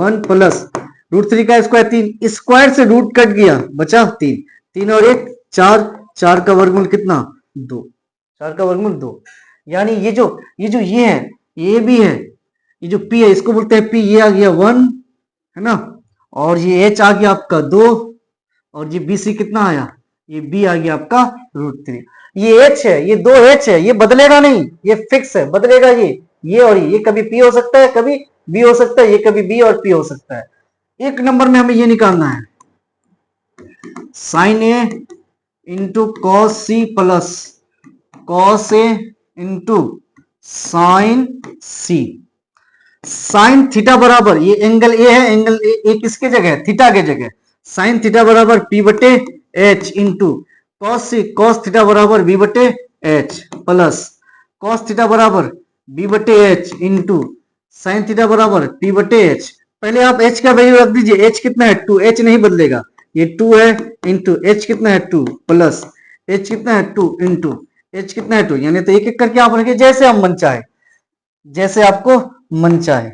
1 प्लस √3 का स्क्वायर 3, स्क्वायर से रूट कट गया, बचा 3, 3 और 1 4, 4 का वर्गमूल कितना 2, 4 का वर्गमूल 2। यानी ये है, ये भी है, ये जो P है इसको बोलते हैं P, ये आ गया 1 है ना, और ये H आ गया आपका 2, और ये BC कितना आया, ये B आ गया आपका √3। ये H है, ये 2H है, ये बदलेगा नहीं, ये फिक्स है, बदलेगा ये और ये कभी P हो सकता है, कभी B हो सकता है, ये कभी B और P हो सकता है। एक नंबर में हमें ये निकालना है, sine A into cos C plus cos A into sine C. Sine theta बराबर, ये एंगल ए है, एंगल ए किसके जगह है, थीटा के जगह, साइन थीटा बराबर P बटे H इंटू कॉस सी, कॉस थीटा बराबर B बटे H प्लस कॉस थीटा बराबर B बटे H इंटू साइन थीटा बराबर P बटे H। पहले आप H का वैल्यू रख दीजिए, H कितना है 2, H नहीं बदलेगा, ये 2 है इंटू H कितना है 2 प्लस H कितना है 2 इंटू H कितना है 2, यानी तो एक एक करके आप रखिए जैसे आप मन चाहे, जैसे आपको मन चाहे।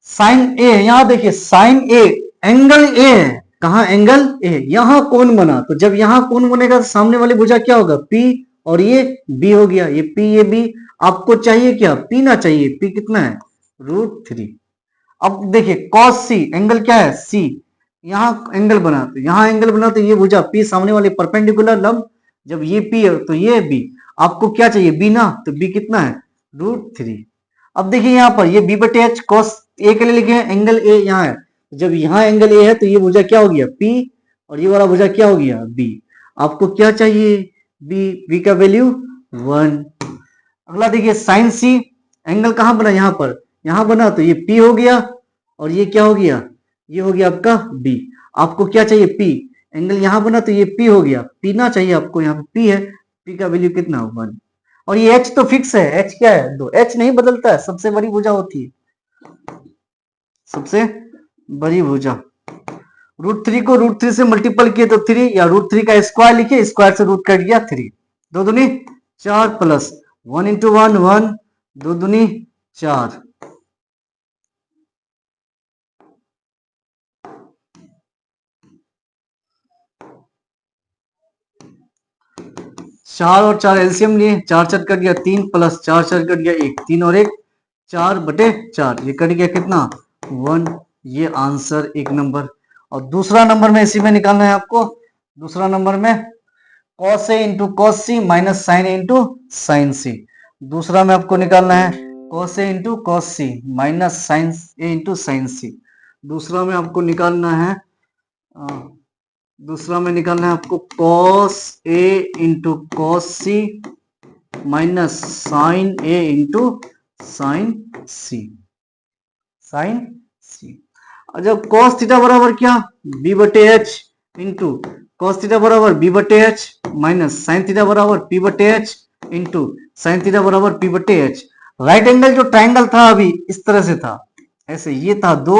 साइन ए, यहां देखिए साइन ए, एंगल ए है, कहा एंगल ए, यहां कोण बना, तो जब यहां कोण बनेगा तो सामने वाली भुजा क्या होगा P और ये B हो गया, ये P ये B। आपको चाहिए क्या P ना चाहिए, P कितना है √3। अब देखिए कॉस सी, एंगल क्या है C, यहां एंगल बना, तो यहां एंगल बना तो ये भुजा P सामने वाले परपेंडिकुलर लंब, जब ये P है तो ये B, आपको क्या चाहिए B ना, तो B कितना है √3। अब देखिए यहाँ पर ये B बटे H कॉस ए के लिए लिखे हैं, एंगल ए यहाँ है, जब यहाँ एंगल ए है तो ये भुजा क्या हो गया P और ये वाला भुजा क्या हो गया B। आपको क्या चाहिए B का वैल्यू 1। अगला देखिए साइन सी, एंगल कहां बना, यहां बना, तो ये P हो गया और ये क्या हो गया, ये हो गया आपका B। आपको क्या चाहिए P, एंगल यहां बना तो ये P हो गया, P ना चाहिए आपको, यहाँ पे P है, P का वैल्यू कितना 1। और ये H तो फिक्स है, H क्या है 2, H नहीं बदलता है, सबसे बड़ी भुजा होती है, सबसे बड़ी भुजा। √3 को √3 से मल्टीपल किए तो 3, या √3 का स्क्वायर लिखे, स्क्वायर से रूट कट गया 3, 2 दूनी 4 प्लस 1 इंटू 1 1, 2 दूनी 4। 4 और 4 एलसीएम लिए, 4 4 कट गया 3 प्लस 4 4 कट गया 1, 3 और 1 4/4, ये कट गया कितना 1। ये आंसर एक नंबर। और दूसरा नंबर में इसी में निकालना है आपको। दूसरा नंबर में cos a into cos C minus sine A into sine C. दूसरा में आपको निकालना है cos a into cos C minus sine A into sine C. दूसरा में आपको निकालना है आपको cos a into cos C minus sine A into sine C. और जब cos थीटा बराबर क्या b/h इंटू cos थीटा बराबर b/h माइनस साइन थीटा बराबर p/h इंटू साइन थीटा बराबर p/h। राइट एंगल जो ट्राइंगल था अभी इस तरह से था, ऐसे ये था 2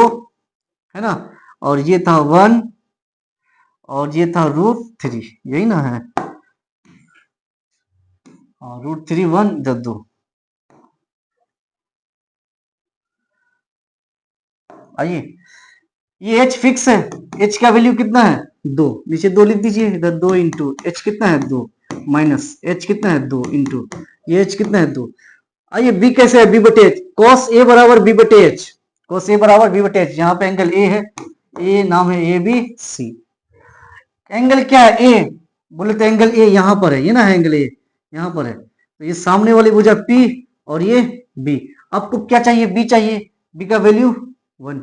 है ना, और ये था 1 और ये था √3, यही ना है, √3 1 जब 2। आइए, ये h फिक्स है, h का वैल्यू कितना है 2, नीचे 2 लिख दीजिए, इधर 2 इंटू h कितना है 2 माइनस h कितना है 2 इंटू ये h कितना है 2। आइए b कैसे है b/h, cos a बराबर b/h, cos a बराबर b/h। यहाँ पे एंगल a है, a नाम है ABC। एंगल क्या है a, बोले तो एंगल a यहाँ पर है, ये ना है एंगल a यहाँ पर है, तो ये सामने वाली भुजा p और ये b। आपको क्या चाहिए b चाहिए, b का वैल्यू 1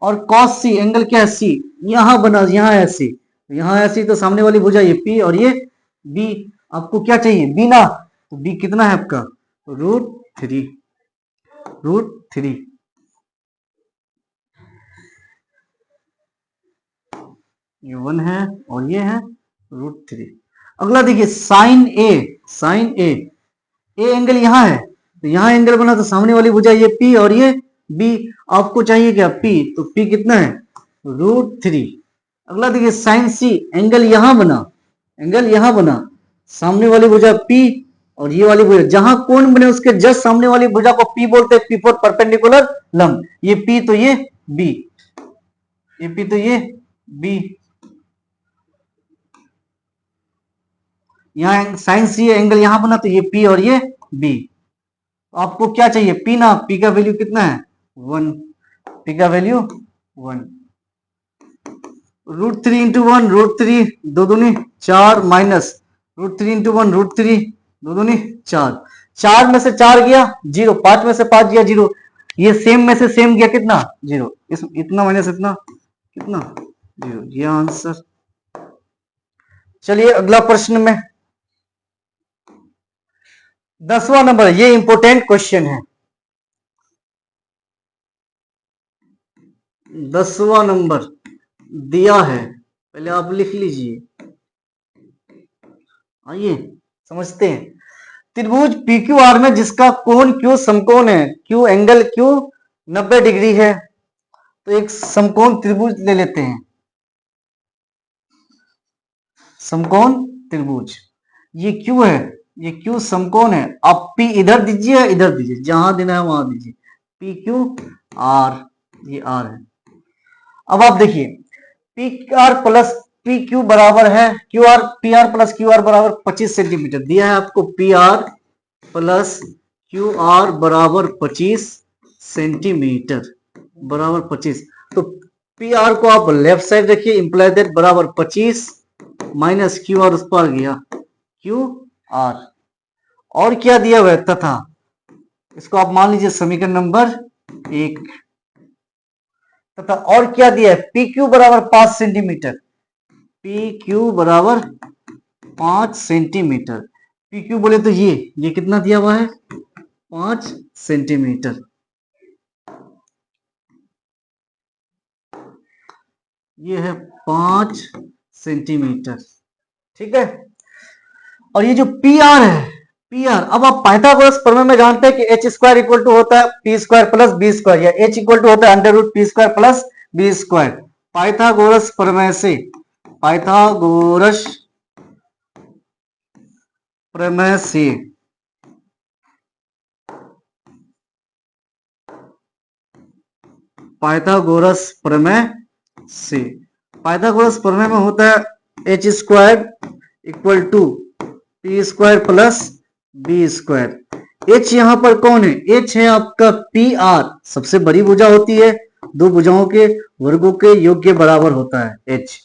और cos c एंगल क्या है c, यहाँ बना, यहाँ है c, यहाँ है c, तो सामने वाली भुजा ये p और ये b। आपको क्या चाहिए b ना, तो b कितना है आपका √3। ये 1 है और ये है √3। अगला देखिए साइन ए एंगल यहाँ है, तो यहाँ एंगल बना, तो सामने वाली भुजा ये p और ये b। आपको चाहिए क्या p, तो p कितना है √3। अगला देखिए साइन c एंगल यहाँ बना, सामने वाली भुजा p और ये वाली भुजा, जहां कोण बने उसके जस्ट सामने वाली भुजा को p बोलते हैं, p फॉर परपेंडिकुलर लंब। ये p तो ये b, ये p तो ये b। यहाँ साइन सी एंगल यहाँ बना, तो ये p और ये b। आपको क्या चाहिए p ना, p का वैल्यू कितना है 1, p का वैल्यू 1। √3 इंटू 1 √3, 2 दूनी 4 माइनस √3 इंटू 1 √3, 2 दूनी 4, 4 में से 4 गया 0, 5 में से 5 गया 0, ये सेम में से सेम गया कितना 0, इस इतना माइनस इतना कितना 0, ये आंसर। चलिए अगला प्रश्न में 10वां नंबर, ये इंपॉर्टेंट क्वेश्चन है। 10वां नंबर दिया है, पहले आप लिख लीजिए। आइए समझते हैं। त्रिभुज PQR में जिसका कोण Q समकोण है, Q एंगल Q 90 डिग्री है, तो एक समकोण त्रिभुज ले लेते हैं। समकोण त्रिभुज, ये Q है, ये Q समकोण है। आप P इधर दीजिए इधर दीजिए, जहां देना है वहां दीजिए, PQR, ये R है। अब आप देखिए PR प्लस PQ बराबर है PR प्लस QR बराबर 25 सेंटीमीटर दिया है आपको। PR प्लस QR बराबर 25 सेंटीमीटर, बराबर 25। तो PR को आप लेफ्ट साइड रखिए, इंप्लाई दैट बराबर 25 माइनस QR उस पर गया QR। और क्या दिया हुआ है तथा, इसको आप मान लीजिए समीकरण नंबर 1। तथा और क्या दिया है PQ बराबर 5 सेंटीमीटर, PQ बराबर 5 सेंटीमीटर। PQ बोले तो ये कितना दिया हुआ है 5 सेंटीमीटर, ये है 5 सेंटीमीटर, ठीक है। और ये जो PR है, PR, अब आप पाइथागोरस प्रमेय में जानते हैं कि h² इक्वल टू होता है p² प्लस b², या h इक्वल टू होता है √p² प्लस b²। पाइथागोरस प्रमेय से, पाइथागोरस प्रमेय से पाइथागोरस प्रमेय से, पाइथागोरस प्रमेय में होता है h² equal to P square plus B square. H यहां पर कौन है? एच है आपका पी आर, सबसे बड़ी भुजा होती है, दो भुजाओं के वर्गों के योग के बराबर होता है एच।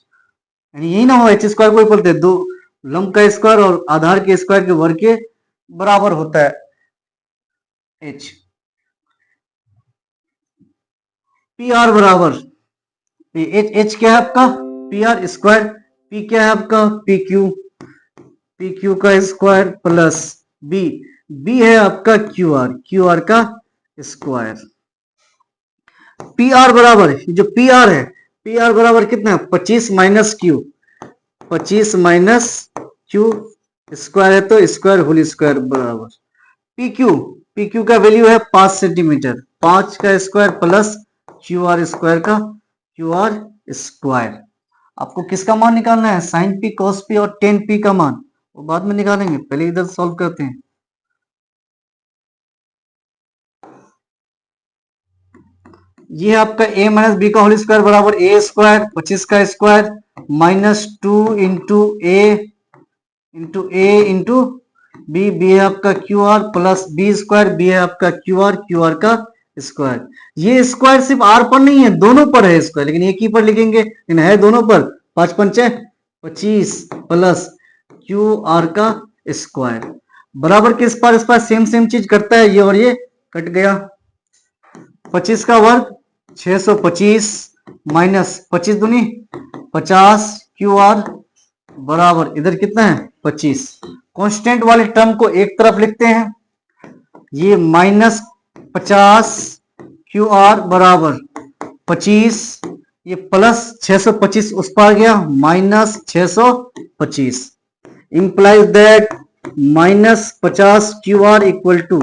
यही ना हो एच स्क्वायर को बोलते हैं, दो लंब का स्क्वायर और आधार के स्क्वायर के वर्ग के बराबर होता है एच। पी आर बराबर एच, एच क्या है आपका? पी आर स्क्वायर, पी क्या है आपका? पी क्यू, पी क्यू का स्क्वायर प्लस बी, बी है आपका क्यू आर, क्यू आर का स्क्वायर। पी आर बराबर, जो पी आर है, पी आर बराबर कितना है? 25 minus Q, 25 minus Q square है तो स्क्वायर होल स्क्वायर बराबर पी क्यू, पी क्यू का वैल्यू है 5 सेंटीमीटर, 5 का square plus Q R square का क्यू आर स्क्वायर। आपको किसका मान निकालना है? साइन पी, कॉस पी और टेन पी का मान, वो बाद में निकालेंगे, पहले इधर सॉल्व करते हैं। ये है आपका a माइनस बी का होल स्क्वायर बराबर ए स्क्वायर, 25 का square minus 2 into A into B, B है आपका Q R plus B square, B है आपका क्यू आर का स्क्वायर। ये स्क्वायर सिर्फ आर पर नहीं है, दोनों पर है स्क्वायर, लेकिन एक ही पर लिखेंगे, लेकिन है दोनों पर। 5 पंचे 25 प्लस क्यू आर का स्क्वायर बराबर के इस पार सेम सेम चीज करता है, ये और ये कट गया। 25 का वर्ग 625 माइनस 25 दूनी 50 क्यू आर बराबर इधर कितना है? 25। कांस्टेंट वाले टर्म को एक तरफ लिखते हैं, ये माइनस 50 क्यू आर बराबर 25, ये प्लस 625 उस पार गया minus 625, implies that minus 50 Q R equal to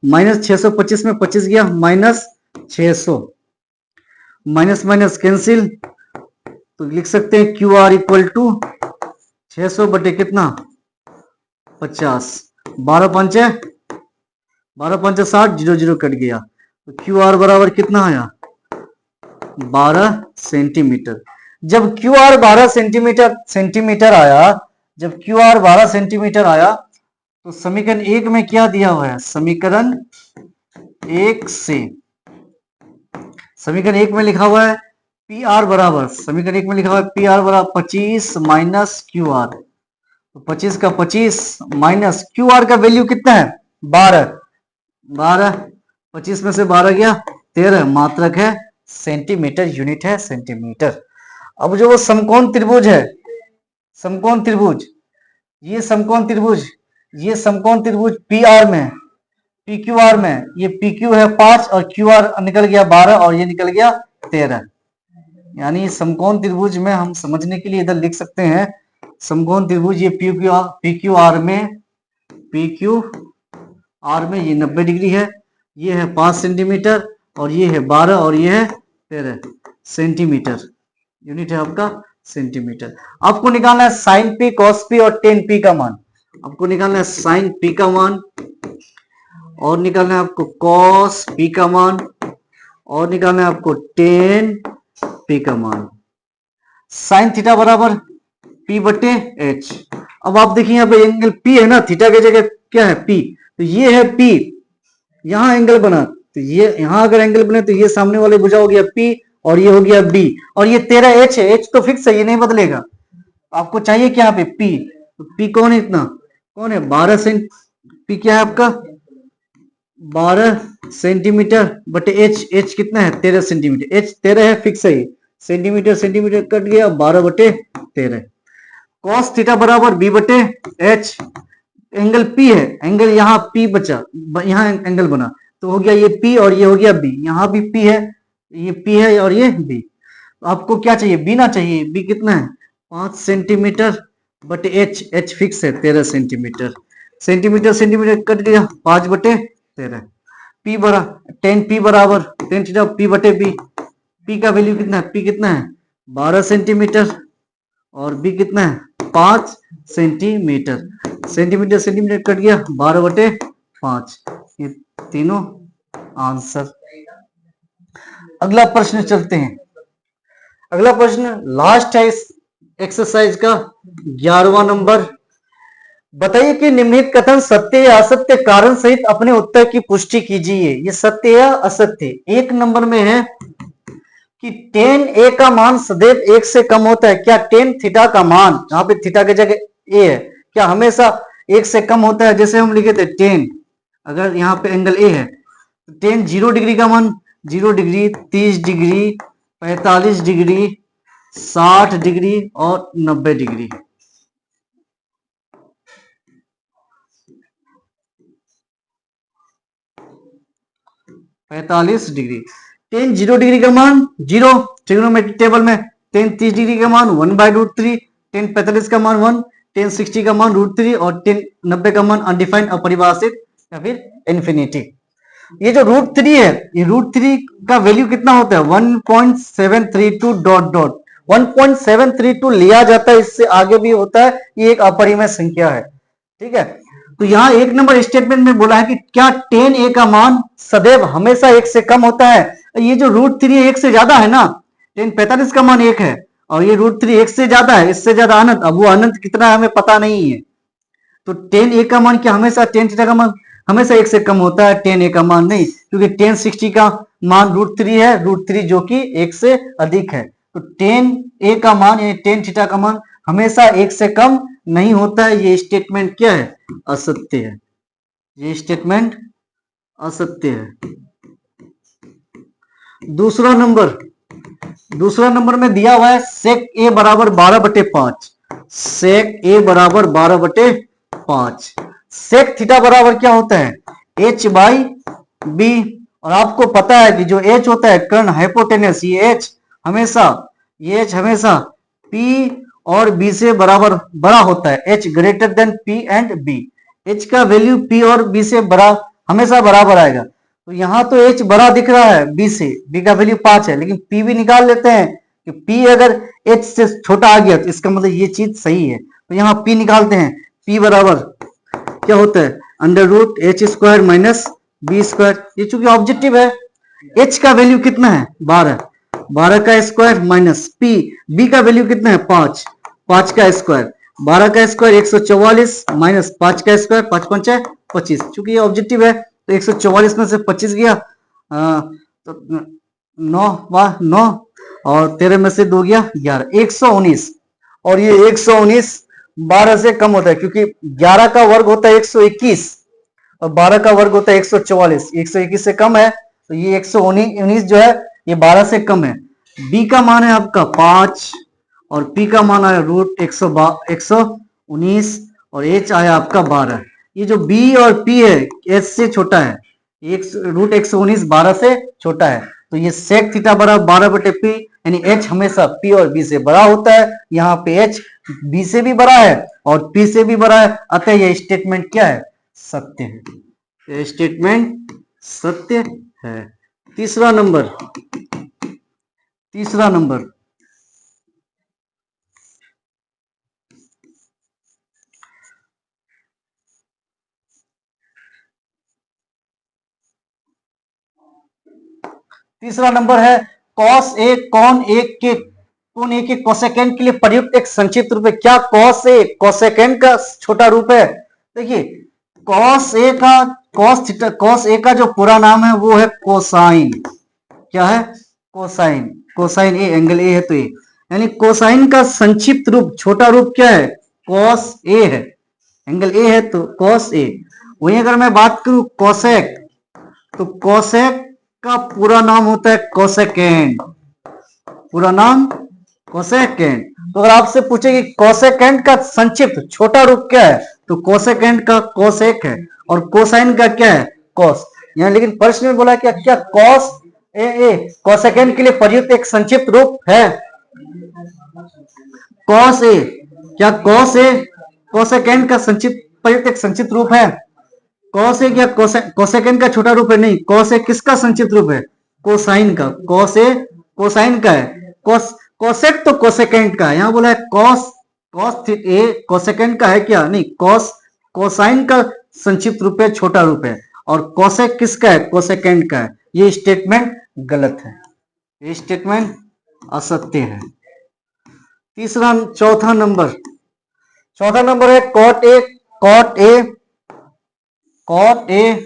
minus 625 में 25 गया माइनस 600, माइनस माइनस कैंसिल, तो लिख सकते हैं क्यू आर इक्वल टू 600 बटे कितना? 50, 12 पंचे 60, 0 0 कट गया, तो क्यू आर बराबर कितना आया? 12 सेंटीमीटर। जब क्यू आर 12 सेंटीमीटर आया, जब क्यू आर 12 सेंटीमीटर आया, तो समीकरण 1 में क्या दिया हुआ है? समीकरण 1 से, समीकरण 1 में लिखा हुआ है पी आर बराबर, समीकरण 1 में लिखा हुआ है पी आर बराबर 25 माइनस क्यू आर, तो 25 का 25 माइनस क्यू आर का वैल्यू कितना है? 12, 25 में से 12 गया 13, मात्रक है सेंटीमीटर, यूनिट है सेंटीमीटर। अब जो वो समकोण त्रिभुज है, समकोण त्रिभुज, ये समकोण त्रिभुज, ये समकोण त्रिभुज पी आर में, पी क्यू आर में, ये पी क्यू है 5 और क्यू आर निकल गया 12 और ये निकल गया 13, यानी समकोण त्रिभुज में हम समझने के लिए इधर लिख सकते हैं समकोण त्रिभुज, ये पी क्यू आर में, पी क्यू आर में ये 90 डिग्री है, ये है 5 सेंटीमीटर और ये है 12 और ये है 13 सेंटीमीटर, यूनिट है आपका सेंटीमीटर। आपको निकालना है साइन पी, कॉस पी और टेन पी का मान। आपको निकालना है साइन पी का मान और निकालना है आपको कॉस पी का मान और निकालना है आपको टेन पी का मान। साइन थीटा बराबर पी बटे एच। अब आप देखिए यहाँ पे एंगल पी है ना, थीटा की जगह क्या है? पी, तो ये है पी, यहां एंगल बना, तो ये यहां अगर एंगल बने तो ये सामने वाले भुजा हो गया पी और ये हो गया बी, और ये 13 एच है, एच तो फिक्स है, ये नहीं बदलेगा। आपको चाहिए क्या पे? पी, तो पी कौन है? इतना कौन है? 12 सेंट, पी क्या है आपका? 12 सेंटीमीटर बटे एच, एच कितना है? 13 सेंटीमीटर, एच 13 है, फिक्स है, सेंटीमीटर सेंटीमीटर कट गया 12 बटे 13। कॉस थीटा बराबर बी बटे एच, एंगल पी है, एंगल यहाँ पी बचा, यहाँ एंगल बना, तो हो गया ये पी और ये हो गया बी, यहाँ भी पी है, ये पी है और ये बी। तो आपको क्या चाहिए? बी ना चाहिए, बी कितना है? 5 सेंटीमीटर बटे एच, एच फिक्स है 13 सेंटीमीटर, सेंटीमीटर सेंटीमीटर कट गया 5 बटे 13। पी बरा टेन पी बराबर टेन थीटा पी बटे बी, पी का वैल्यू कितना है? पी कितना है? 12 सेंटीमीटर और बी कितना है? 5 सेंटीमीटर, सेंटीमीटर सेंटीमीटर कट गया 12 बटे 5, ये तीनों आंसर। अगला प्रश्न चलते हैं, अगला प्रश्न लास्ट है एक्सरसाइज का 11वां नंबर, बताइए कि निम्नलिखित कथन सत्य या असत्य कारण सहित अपने उत्तर की पुष्टि कीजिए। ये सत्य या असत्य। एक नंबर में है कि टेन ए का मान सदैव एक से कम होता है। क्या टेन थीटा का मान, यहाँ पे थीटा की जगह ए है, क्या हमेशा एक से कम होता है? जैसे हम लिखे थे टेन, अगर यहाँ पे एंगल ए है, टेन 0 डिग्री का मान 0 डिग्री, 30 डिग्री, 45 डिग्री, 60 डिग्री और 90 डिग्री। पैंतालीस डिग्री। टेन 0 डिग्री का मान 0 ट्रिग्नोमेट्रिक टेबल में, टेन 30 डिग्री का मान 1/√3, टेन 45 का मान 1, टेन 60 का मान √3 और टेन 90 का मान अनडिफाइंड अपरिभाषित या फिर इन्फिनिटी। ये जो √3 है, ये √3 का वैल्यू कितना होता है? 1.732 डॉट डॉट 1.732 लिया जाता है, इससे आगे भी होता है, ये एक अपरिमेय संख्या है। ठीक है, तो यहाँ एक नंबर स्टेटमेंट में बोला है कि क्या टेन ए का मान सदैव हमेशा एक से कम होता है? ये जो √3 एक से ज्यादा है ना, टेन 45 का मान एक है और ये √3 एक से ज्यादा है, इससे ज्यादा अनंत। अब वो अनंत कितना है हमें पता नहीं है, तो टेन ए का मान क्या हमेशा टेन थीटा का मान हमेशा एक से कम होता है? टेन ए का मान नहीं, क्योंकि टेन 60 का मान √3 है, √3 जो कि एक से अधिक है। तो टेन ए का मान यानी टेन थीटा का मान हमेशा एक से कम नहीं होता है। ये स्टेटमेंट क्या है? असत्य है। ये स्टेटमेंट असत्य है। दूसरा नंबर में दिया हुआ है सेक ए बराबर 12/5। सेक ए बराबर 12/5। सेक थीटा बराबर क्या होता है? h/b। और आपको पता है कि जो h होता है कर्ण हाइपोटेनस, ये h हमेशा p और b से बराबर बड़ा होता है। h greater than p and b। h का वैल्यू p और b से बड़ा हमेशा बराबर आएगा। तो यहाँ तो h बड़ा दिख रहा है b से, b का वैल्यू 5 है, लेकिन p भी निकाल लेते हैं कि p अगर h से छोटा आ गया तो इसका मतलब ये चीज सही है। तो यहाँ p निकालते हैं, p बराबर क्या होता है? √h² minus b²। ये चूंकि ऑब्जेक्टिव है, h का वैल्यू कितना है? 12 का स्क्वायर माइनस p, b का वैल्यू कितना है? 5 का स्क्वायर, 12 का स्क्वायर 144 माइनस 5 का स्क्वायर, 5 5 25। चूंकि ये ऑब्जेक्टिव है तो 144 में से 25 गया, तो 9 और 13 में से 2 गया 11, 119। और ये 119 12 से कम होता है, क्योंकि 11 का वर्ग होता है 121 और 12 का वर्ग होता है 144। 121 से कम है, तो ये 119 जो है ये 12 से कम है। b का मान है आपका 5 और p का मान आया √119 और h आया आपका 12। ये जो b और p है h से छोटा है, √119 12 से छोटा है, तो ये सेक थीटा बराबर 12/p, यानी h हमेशा p और b से बड़ा होता है। यहाँ पे h b से भी बड़ा है और p से भी बड़ा है, अतः यह स्टेटमेंट क्या है? सत्य है। यह स्टेटमेंट सत्य है। तीसरा नंबर है कॉस ए कौन ए के कोसेकेंड के लिए प्रयुक्त एक संक्षिप्त रूप है। क्या कॉस ए कोसेकेंड का छोटा रूप है? देखिए, कॉस ए का जो पूरा नाम है वो है कोसाइन। क्या है? कोसाइन ए, एंगल ए है तो ए, यानी कोसाइन का संक्षिप्त रूप छोटा रूप क्या है? कॉस ए है। एंगल ए है तो कॉस ए। वहीं अगर मैं बात करूं कोसेक, तो कोसेक का पूरा नाम होता है कोसेकेंड। पूरा नाम कोसेकेंड। तो अगर आपसे पूछे कि कोसेकेंड का संक्षिप्त छोटा रूप क्या है, तो कोसेकेंड का कोसेक है और कोसाइन का क्या है? कॉस। यहाँ लेकिन प्रश्न में बोला क्या कॉस ए कोसेकेंड के लिए प्रयुक्त एक संक्षिप्त रूप है? कॉस ए, क्या कॉस ए कोसेकेंड का प्रयुक्त एक संक्षिप्त रूप है? कॉस ए क्या कोसेकेंड का छोटा रूप है? नहीं, कॉस ए किसका संक्षिप्त रूप है? कोसाइन का। कॉस ए कोसाइन का है, कोसेक तो कोसेकेंड का है। यहाँ बोला है कॉस ए कोसेकेंड का है क्या? नहीं, कोसाइन का संक्षिप्त रूप है, छोटा रूप है, और कोसेक किसका है? कोसेकेंड का है। ये स्टेटमेंट गलत है। ये स्टेटमेंट असत्य है। चौथा नंबर है cot A, cot A, cot A.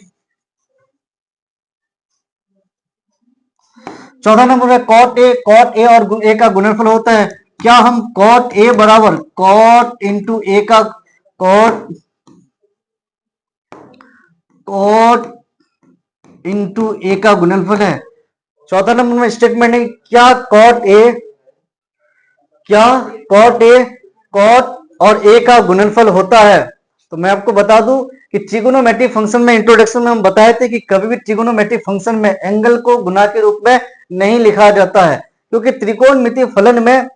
चौथा नंबर है कॉट ए और ए का गुणनफल होता है। क्या हम कॉट ए बराबर कॉट इंटू ए का कॉट इंटू ए का गुणनफल है। चौथा नंबर में स्टेटमेंट है क्या कॉट ए कॉट और ए का गुणनफल होता है। तो मैं आपको बता दूं कि ट्रिगोनोमेट्रिक फंक्शन में इंट्रोडक्शन में हम बताए थे कि कभी भी ट्रिगोनोमेट्रिक फंक्शन में एंगल को गुना के रूप में नहीं लिखा जाता है, क्योंकि त्रिकोणमितीय फलन में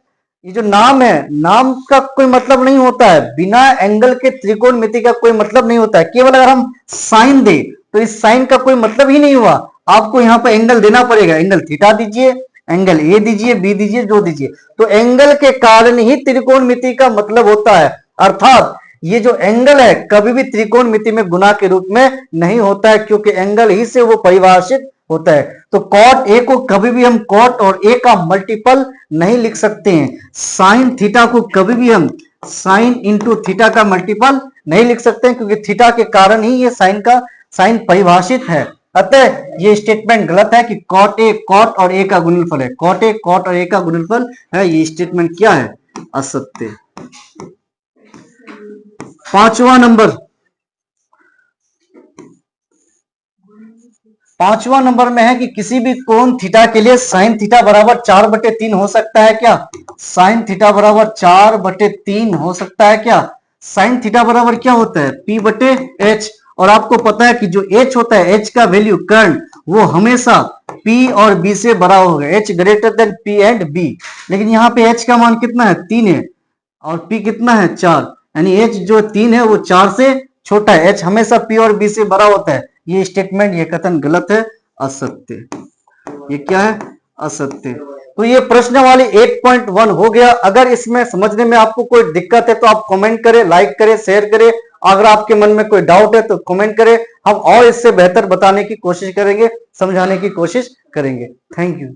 ये जो नाम है, नाम का कोई मतलब नहीं होता है। बिना एंगल के त्रिकोणमिति का कोई मतलब नहीं होता है। केवल अगर हम साइन दे तो इस साइन का कोई मतलब ही नहीं हुआ। आपको यहाँ पर एंगल देना पड़ेगा, एंगल थीटा दीजिए, एंगल ए दीजिए, बी दीजिए, जो दीजिए। तो एंगल के कारण ही त्रिकोणमिति का मतलब होता है। अर्थात ये जो एंगल है कभी भी त्रिकोणमिति में गुना के रूप में नहीं होता है, क्योंकि एंगल ही से वो परिभाषित होता है। तो कॉट ए को कभी भी हम कॉट और ए का मल्टीपल नहीं लिख सकते हैं। साइन थीटा को कभी भी हम साइन इंटू थीटा का मल्टीपल नहीं लिख सकते हैं, क्योंकि थीटा के कारण ही ये साइन परिभाषित है। अतः ये स्टेटमेंट गलत है कि कॉट ए कॉट और ए का गुणनफल है। कॉट ए कॉट और ए का गुणनफल है, ये स्टेटमेंट क्या है? असत्य। पांचवा नंबर में है कि किसी भी कोण थीटा के लिए साइन थीटा बराबर 4/3 हो सकता है क्या? साइन थीटा बराबर 4/3 हो सकता है क्या? साइन थीटा बराबर क्या होता है? P/H। और आपको पता है कि जो H होता है, H का वैल्यू कर्ण, वो हमेशा P और B से बड़ा होगा। H greater than P and B। लेकिन यहाँ पे H का मान कितना है? 3 है और P कितना है? 4। यानी H जो 3 है वो 4 से छोटा है। H हमेशा P और B से बड़ा होता है। ये स्टेटमेंट, ये कथन गलत है, असत्य। ये क्या है? असत्य। तो ये प्रश्न वाली 8.1 हो गया। अगर इसमें समझने में आपको कोई दिक्कत है तो आप कमेंट करें, लाइक करें, शेयर करें। अगर आपके मन में कोई डाउट है तो कमेंट करें, हम और इससे बेहतर बताने की कोशिश करेंगे, समझाने की कोशिश करेंगे। Thank you.